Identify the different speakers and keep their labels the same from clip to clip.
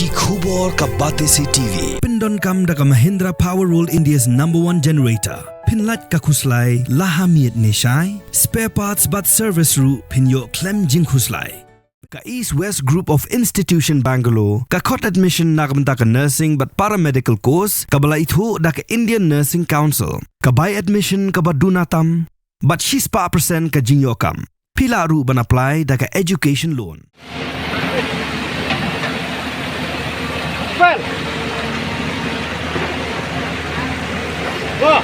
Speaker 1: Ki khubor ka bate si TV.
Speaker 2: Pindon kam da ka Mahindra Power Roll India's #1 generator. Pinlat ka khuslai lahamiet nishai. Spare parts but service ru pinyo klem jing khuslai. Ka East West Group of Institution Bangalore, ka khot admission nagamta ka nursing but paramedical course, ka bala ithu da ka Indian Nursing Council, ka buy admission ka badunatam, but she's pa percent ka jingyokam. Pila ru ban apply da ka education loan.
Speaker 3: Well. Go.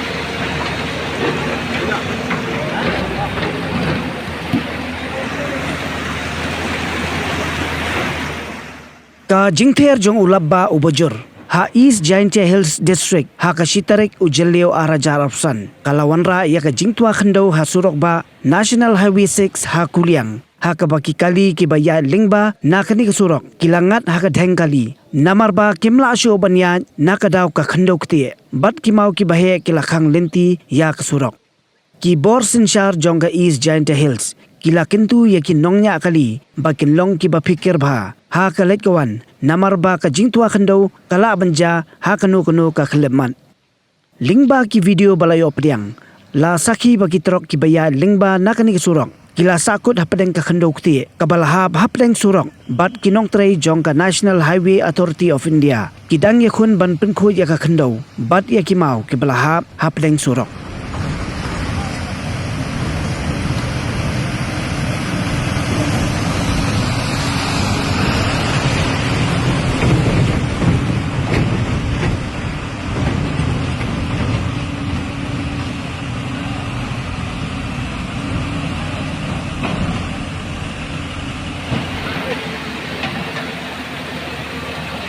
Speaker 4: Ka Jingtwa jong ulabba ubojur ha East Jaiñtia Hills District ha ka Shitarik ujelio ara jarapsan kalawanra ya ka Jingtwa Khyndew ha surok ba National Highway 6 ha Kuliang ha ka baki kali ki baya lingba na kani ka surok kilangat ha ka dheng kali namar ba kimla asyo banya na ka daw ka Khyndew Ktieh bat kimau ki bahe kilakhang lenti ya ka surok ki bor sinshar jong ka East Jaiñtia Hills kila kintu ya ki nongnya kali bakin long ki ba pikir bha ha ka let kawan namar ba ka Jingtwa Khyndew kala banja ha kanu ka khleman lingba ki video balayo pediang la sakhi bagi Trok ki baya lingba nakani ki surok kila sakut hapadeng ka Khyndew Ktieh kabalahab hapadeng surok bat kinong tray jong ka National Highway Authority of India kidang yakhun ban penkhu ya ka Khyndew bat ya ki mau ki balahab hapadeng surok.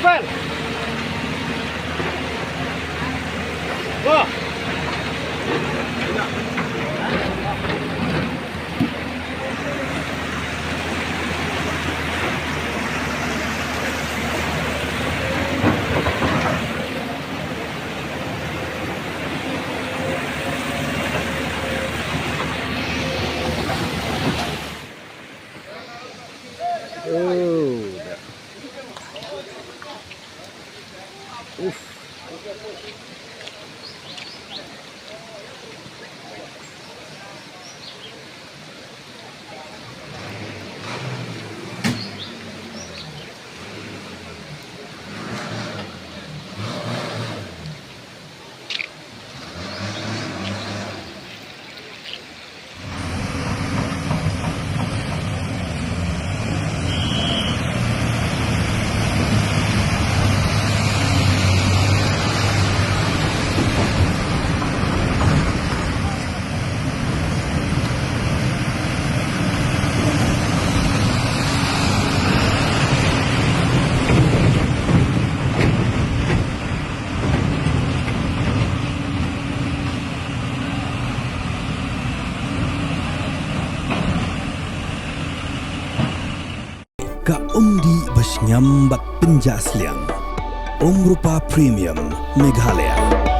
Speaker 3: Well. Go.
Speaker 2: Ka umdi basnyam bat penjasliang. Rupa Premium Meghalaya.